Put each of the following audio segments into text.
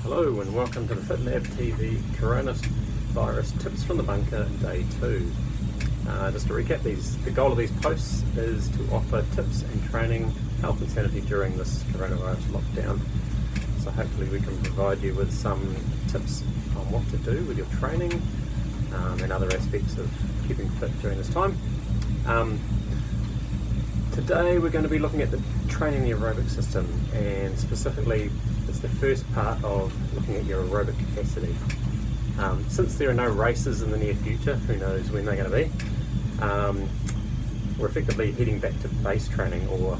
Hello and welcome to the FitLab TV CoronaVirus Tips from the Bunker Day 2. Just to recap, the goal of these posts is to offer tips and training, health and sanity during this coronavirus lockdown. So hopefully we can provide you with some tips on what to do with your training and other aspects of keeping fit during this time. Today we're going to be looking at the training the aerobic system, and specifically it's the first part of looking at your aerobic capacity. Since there are no races in the near future, who knows when they're going to be, we're effectively heading back to base training or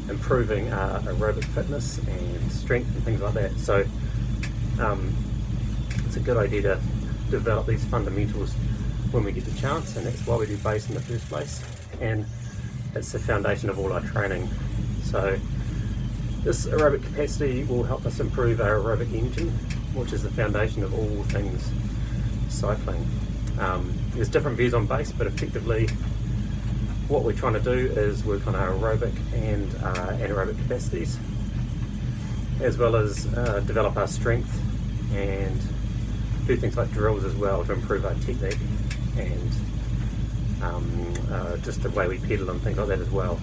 improving our aerobic fitness and strength and things like that. So it's a good idea to develop these fundamentals when we get the chance, and that's why we do base in the first place, and it's the foundation of all our training. So this aerobic capacity will help us improve our aerobic engine, which is the foundation of all things cycling. There's different views on base, but effectively what we're trying to do is work on our aerobic and anaerobic capacities, as well as develop our strength and do things like drills as well to improve our technique and just the way we pedal and things like that as well.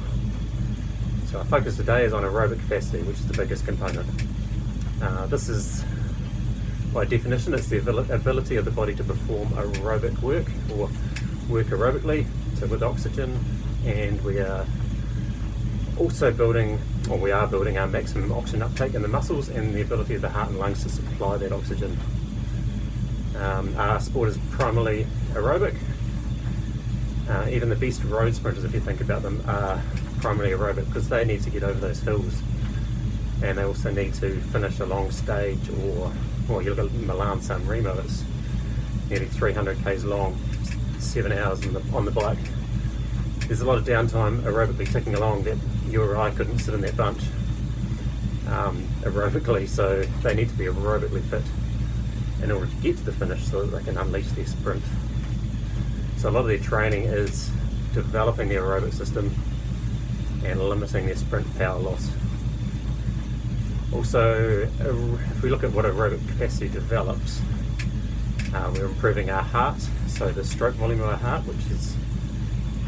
So our focus today is on aerobic capacity, which is the biggest component. This is, by definition, it's the ability of the body to perform aerobic work or work aerobically, so with oxygen, and we are also building our maximum oxygen uptake in the muscles and the ability of the heart and lungs to supply that oxygen. Our sport is primarily aerobic. Even the best road sprinters, if you think about them, are primarily aerobic because they need to get over those hills, and they also need to finish a long stage, or you look at Milan-San Remo, it's nearly 300 k's long, 7 hours on the bike. There's a lot of downtime aerobically ticking along that you or I couldn't sit in that bunch aerobically, so they need to be aerobically fit in order to get to the finish so that they can unleash their sprint. So a lot of their training is developing the aerobic system and limiting their sprint power loss. Also, if we look at what aerobic capacity develops, we're improving our heart, so the stroke volume of our heart, which is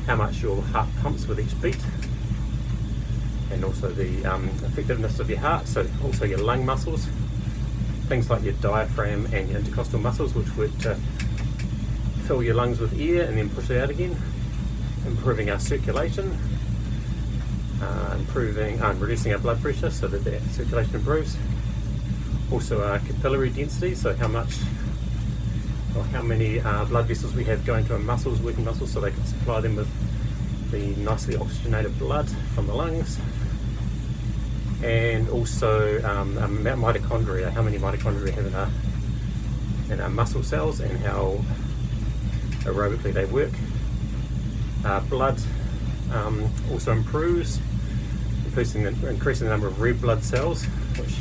how much your heart pumps with each beat, and also the effectiveness of your heart, so also your lung muscles, things like your diaphragm and your intercostal muscles, which work to fill your lungs with air and then push it out again, improving our circulation, reducing our blood pressure so that the circulation improves. Also our capillary density, so how many blood vessels we have going to our muscles, working muscles, so they can supply them with the nicely oxygenated blood from the lungs. And also mitochondria, how many mitochondria we have in our muscle cells and how aerobically they work. Blood also improves, increasing the number of red blood cells, which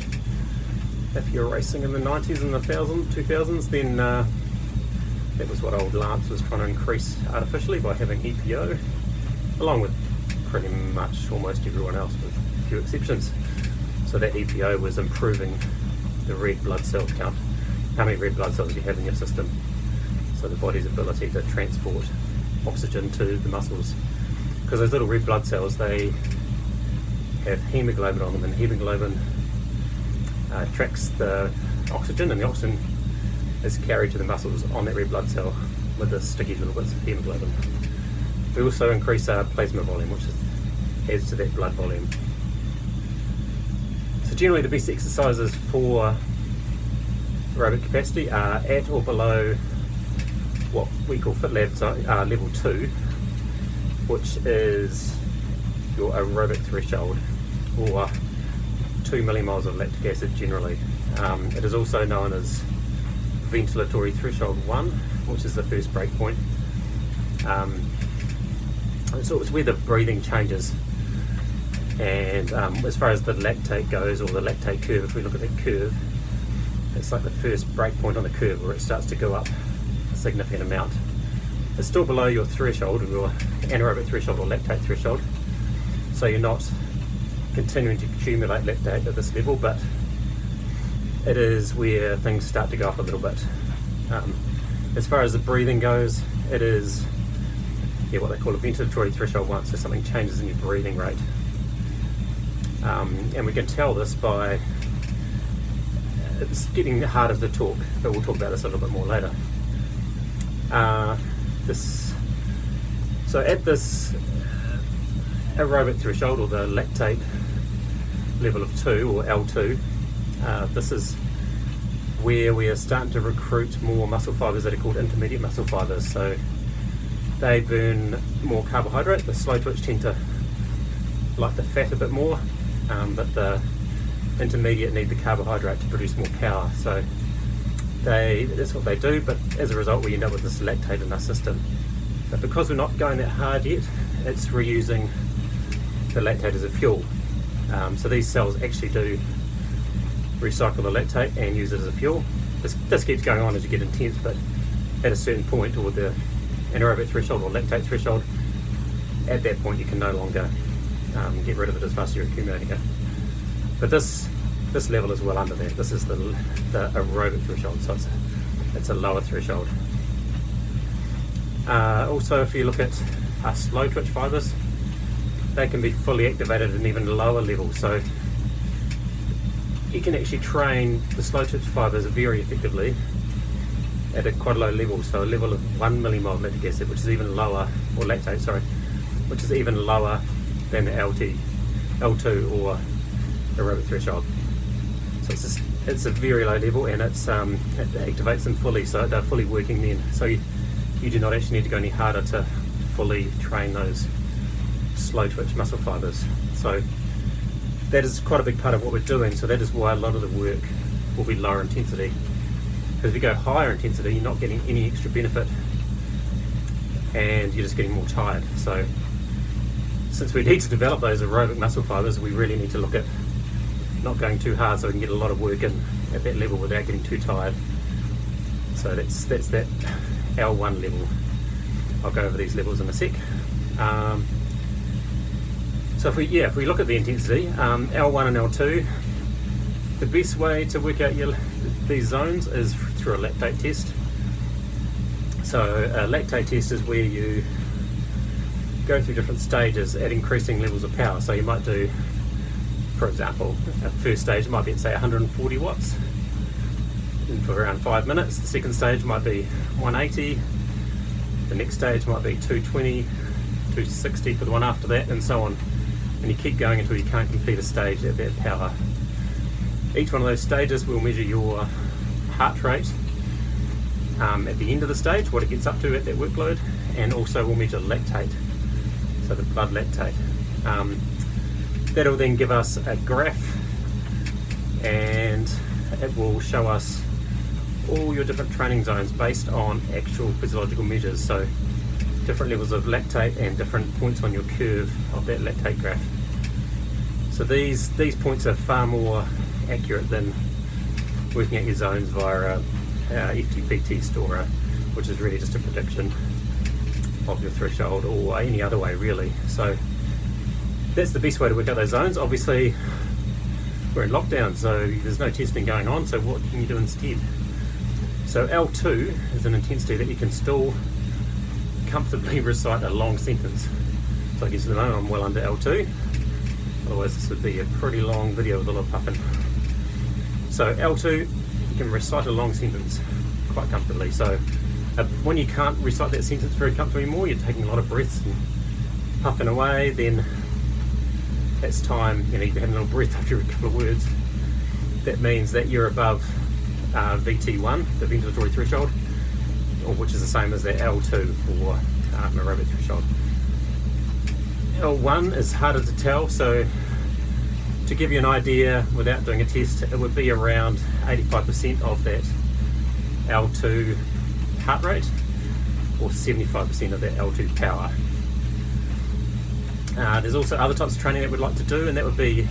if you're racing in the 90s and the 2000s, then that was what old Lance was trying to increase artificially by having EPO, along with pretty much almost everyone else with a few exceptions. So that EPO was improving the red blood cell count, how many red blood cells you have in your system, so the body's ability to transport oxygen to the muscles. Because those little red blood cells, they have hemoglobin on them, and hemoglobin tracks the oxygen, and the oxygen is carried to the muscles on that red blood cell with the sticky little bits of hemoglobin. We also increase our plasma volume, which adds to that blood volume. So generally the best exercises for aerobic capacity are at or below what we call FitLab level 2, which is your aerobic threshold, or 2 millimoles of lactic acid generally. It is also known as ventilatory threshold 1, which is the first break point. So it's where the breathing changes, and as far as the lactate goes, or the lactate curve, if we look at that curve, it's like the first break point on the curve where it starts to go up a significant amount. It's still below your threshold, your anaerobic threshold or lactate threshold, so you're not continuing to accumulate lactate at this level, but it is where things start to go up a little bit. As far as the breathing goes, it is what they call a ventilatory threshold 1, so something changes in your breathing rate. And we can tell this by it's getting harder to talk, but we'll talk about this a little bit more later. So at this aerobic threshold, or the lactate level of 2, or L2, this is where we are starting to recruit more muscle fibers that are called intermediate muscle fibers. So they burn more carbohydrate. The slow twitch tend to like the fat a bit more, but the intermediate need the carbohydrate to produce more power. So that's what they do, but as a result we end up with this lactate in our system. But because we're not going that hard yet, it's reusing the lactate as a fuel. So these cells actually do recycle the lactate and use it as a fuel. This keeps going on as you get intense, but at a certain point, or the anaerobic threshold or lactate threshold, at that point you can no longer get rid of it as fast as you're accumulating it. But this level is well under that. This is the aerobic threshold, so it's a lower threshold. Also, if you look at slow twitch fibers, they can be fully activated at an even lower level. So you can actually train the slow twitch fibers very effectively at a quite low level. So a level of 1 millimole lactic acid, which is even lower, or lactate, sorry, which is even lower than the L2 or aerobic threshold. So it's a very low level, and it activates them fully, so they're fully working then. So you do not actually need to go any harder to fully train those slow twitch muscle fibers. So that is quite a big part of what we're doing. So that is why a lot of the work will be lower intensity, because if you go higher intensity, you're not getting any extra benefit and you're just getting more tired. So since we need to develop those aerobic muscle fibers, we really need to look at not going too hard so we can get a lot of work in at that level without getting too tired. So that's that L1 level. I'll go over these levels in a sec. So if we look at the intensity, L1 and L2, the best way to work out these zones is through a lactate test. So a lactate test is where you go through different stages at increasing levels of power. So you might do, for example, a first stage might be at say 140 watts for around 5 minutes. The second stage might be 180. The next stage might be 220, 260 for the one after that, and so on. And you keep going until you can't complete a stage at that power. Each one of those stages will measure your heart rate at the end of the stage, what it gets up to at that workload, and also will measure lactate, so the blood lactate. That'll then give us a graph, and it will show us all your different training zones based on actual physiological measures. So different levels of lactate and different points on your curve of that lactate graph. So these points are far more accurate than working out your zones via a FTP test, which is really just a prediction of your threshold, or any other way really. So that's the best way to work out those zones. Obviously we're in lockdown, so there's no testing going on, so what can you do instead? So L2 is an intensity that you can still comfortably recite a long sentence. So I guess at the moment I'm well under L2, otherwise this would be a pretty long video with a lot of puffing. So L2, you can recite a long sentence quite comfortably. So when you can't recite that sentence very comfortably anymore, you're taking a lot of breaths and puffing away, then that's time, you have a little breath after a couple of words. That means that you're above VT1, the ventilatory threshold, which is the same as the L2 or aerobic threshold. L1 is harder to tell, so to give you an idea without doing a test, it would be around 85% of that L2 heart rate, or 75% of that L2 power. There's also other types of training that we'd like to do, and that would be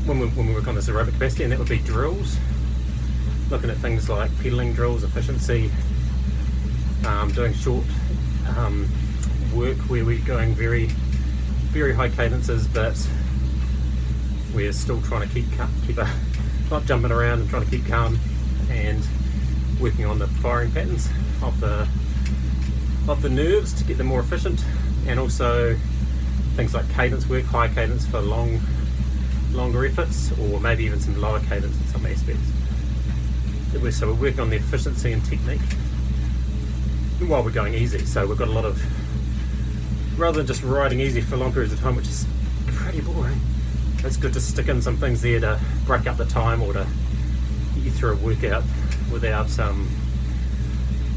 when we work on this aerobic capacity, and that would be drills, looking at things like pedaling drills, efficiency, doing short work where we're going very, very high cadences, but we're still trying to keep not jumping around and trying to keep calm, and working on the firing patterns of the nerves to get them more efficient, and also things like cadence work, high cadence for longer efforts, or maybe even some lower cadence in some aspects. So we're working on the efficiency and technique while we're going easy. So we've got a lot of, rather than just riding easy for long periods of time, which is pretty boring, it's good to stick in some things there to break up the time or to get you through a workout without I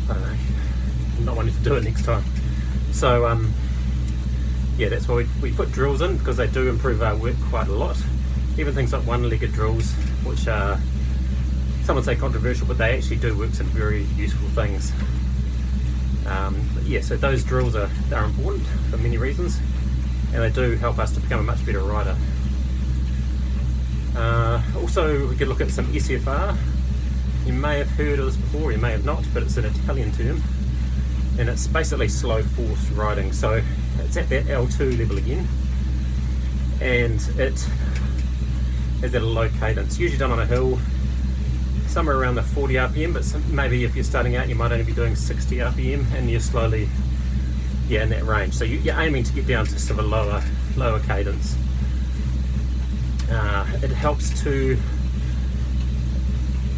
don't know, not wanting to do it next time. So yeah, that's why we put drills in, because they do improve our work quite a lot. Even things like one-legged drills, which are, some would say controversial, but they actually do work some very useful things. But yeah, so those drills are important for many reasons, and they do help us to become a much better rider. Also, we could look at some SFR. You may have heard of this before, you may have not, but it's an Italian term, and it's basically slow force riding. So it's at that L2 level again, and it is at a low cadence, usually done on a hill, somewhere around the 40 RPM, but maybe if you're starting out you might only be doing 60 RPM, and you're slowly, yeah, in that range. So you're aiming to get down to sort of a lower cadence. It helps to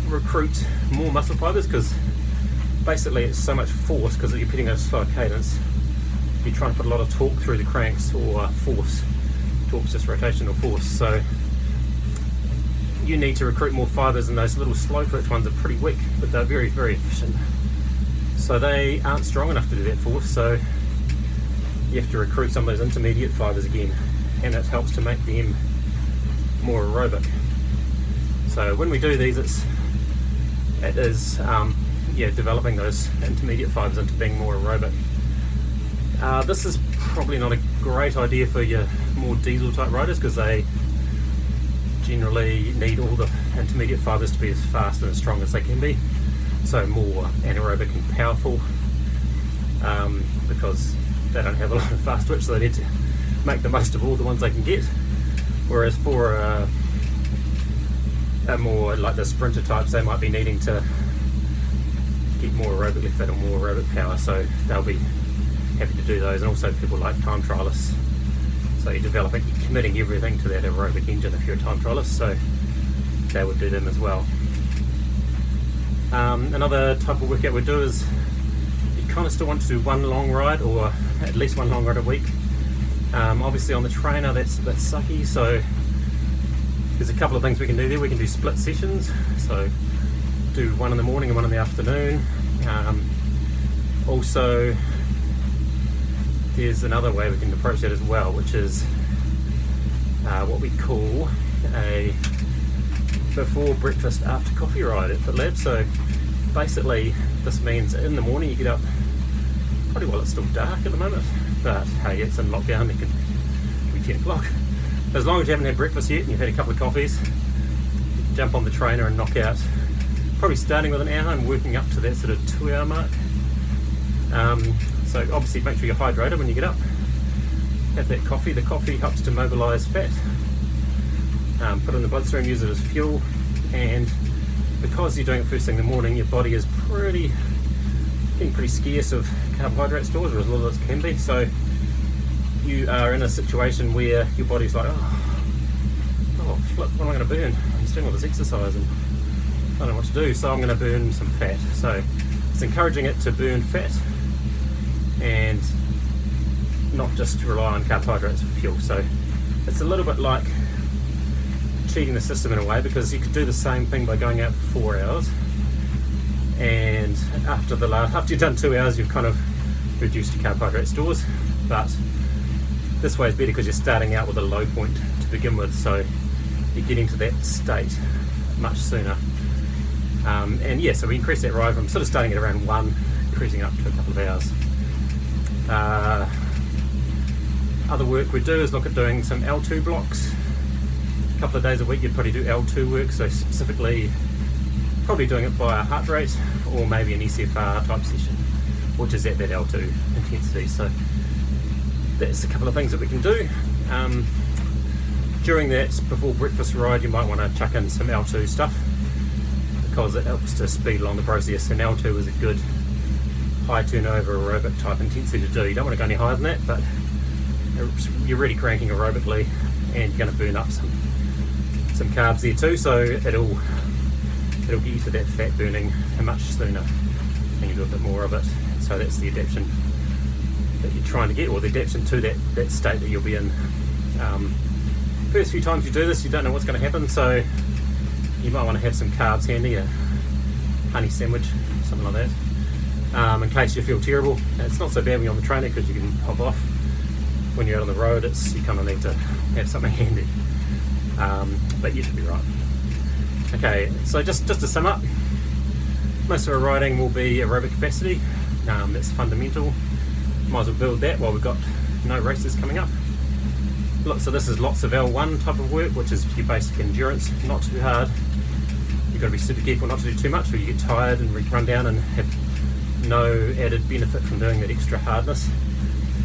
recruit more muscle fibers, because basically it's so much force, because you're putting at a slower cadence. You're trying to put a lot of torque through the cranks, or force. Torque's just rotational force. So you need to recruit more fibers, and those little slow twitch ones are pretty weak, but they're very, very efficient. So they aren't strong enough to do that force, so you have to recruit some of those intermediate fibers again, and it helps to make them more aerobic. So when we do these, it is developing those intermediate fibers into being more aerobic. This is probably not a great idea for your more diesel type riders, because they generally need all the intermediate fibers to be as fast and as strong as they can be, so more anaerobic and powerful, because they don't have a lot of fast twitch, so they need to make the most of all the ones they can get. Whereas for a more like the sprinter types, they might be needing to get more aerobically fit or more aerobic power, so they'll be happy to do those. And also people like time trialists, so you're committing everything to that aerobic engine if you're a time trialist, so they would do them as well. Another type of workout we do is, you kind of still want to do one long ride, or at least one long ride a week. Obviously on the trainer that's a bit sucky, so there's a couple of things we can do there. We can do split sessions, so do one in the morning and one in the afternoon. Also, there's another way we can approach that as well, which is what we call a before breakfast after coffee ride at FitLab. So basically this means in the morning you get up, probably while it's still dark at the moment, but hey, it's in lockdown, it can be 10 o'clock. As long as you haven't had breakfast yet and you've had a couple of coffees, jump on the trainer and knock out, probably starting with an hour and working up to that sort of 2-hour mark. So obviously make sure you're hydrated when you get up. Have that coffee. The coffee helps to mobilise fat, put it in the bloodstream, use it as fuel, and because you're doing it first thing in the morning, your body is getting pretty scarce of carbohydrate stores, or as little as it can be. So you are in a situation where your body's like, oh flip, what am I going to burn? I'm just doing all this exercise and I don't know what to do, so I'm going to burn some fat. So it's encouraging it to burn fat and not just to rely on carbohydrates for fuel. So it's a little bit like cheating the system in a way, because you could do the same thing by going out for 4 hours, and after you've done 2 hours, you've kind of reduced your carbohydrate stores. But this way is better because you're starting out with a low point to begin with, so you're getting to that state much sooner. And yeah, so we increase that ride from sort of starting at around 1, increasing up to a couple of hours. Other work we do is look at doing some L2 blocks. A couple of days a week you'd probably do L2 work, so specifically probably doing it by a heart rate, or maybe an SFR type session, which is at that L2 intensity. So that's a couple of things that we can do. During that before breakfast ride, you might want to chuck in some L2 stuff because it helps to speed along the process, and L2 is a good high turnover aerobic type intensity to do. You don't want to go any higher than that, but you're really cranking aerobically and you're going to burn up some carbs there too, so it'll get you to that fat burning much sooner and you do a bit more of it. So that's the adaptation that you're trying to get, or the adaptation to that state that you'll be in. First few times you do this, you don't know what's going to happen, so you might want to have some carbs handy, a honey sandwich, something like that, in case you feel terrible. It's not so bad when you're on the trainer because you can hop off. When you're out on the road, you kind of need to have something handy, but you should be right. Okay, so just to sum up, most of our riding will be aerobic capacity. That's fundamental. Might as well build that while we've got no races coming up. Look, so this is lots of L1 type of work, which is your basic endurance, not too hard. You've got to be super careful not to do too much or you get tired and run down and have no added benefit from doing that extra hardness.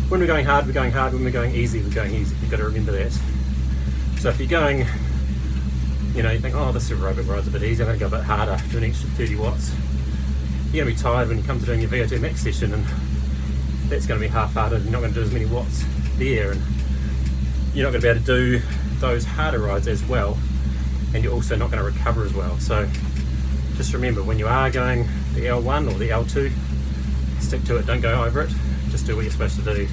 When we're going hard, we're going hard. When we're going easy, we're going easy. You've got to remember that. So if you're going, you think, oh, this aerobic ride's a bit easy, I'm going to go a bit harder, do an extra 30 watts. You're going to be tired when you come to doing your VO2 max session, and that's going to be half-hearted. You're not going to do as many watts there, and you're not going to be able to do those harder rides as well, and you're also not going to recover as well. So just remember, when you are going the L1 or the L2, stick to it, don't go over it, just do what you're supposed to do.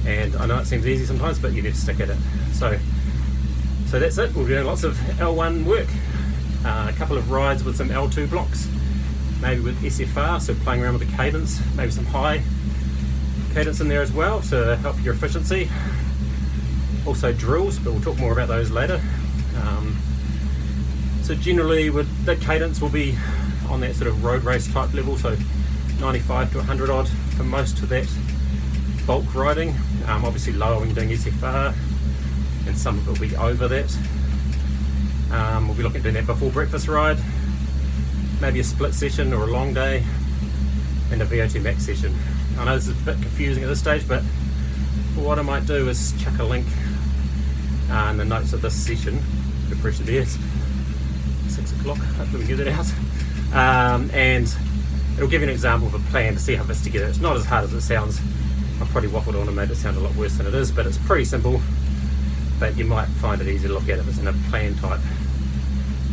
And I know it seems easy sometimes, but you need to stick at it. So that's it. We'll be doing lots of L1 work, a couple of rides with some L2 blocks, maybe with SFR, so playing around with the cadence, maybe some high cadence in there as well to help your efficiency. Also drills, but we'll talk more about those later. So generally the cadence will be on that sort of road race type level, so 95 to 100 odd for most of that bulk riding. Obviously lower when you're doing SFR, and some of it will be over that. We'll be looking at doing that before breakfast ride, maybe a split session or a long day, and a VO2 max session. I know this is a bit confusing at this stage, but what I might do is chuck a link in the notes of this session. Good pressure there, it's 6 o'clock, hopefully we can get that out. And it'll give you an example of a plan to see how it fits together. It's not as hard as it sounds. I probably waffled on and made it sound a lot worse than it is, but it's pretty simple. But you might find it easy to look at if it's in a plan type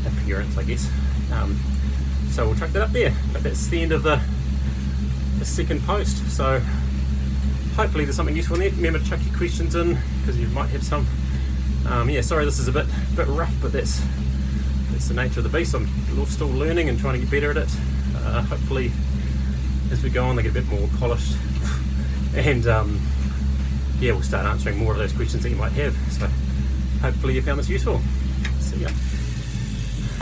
appearance, I guess. So we'll chuck that up there. But that's the end of the second post. So hopefully there's something useful in there. Remember to chuck your questions in because you might have some. Yeah, sorry this is a bit rough, but that's the nature of the beast. I'm still learning and trying to get better at it. Hopefully as we go on they get a bit more polished, and yeah, we'll start answering more of those questions that you might have. So hopefully you found this useful. See ya.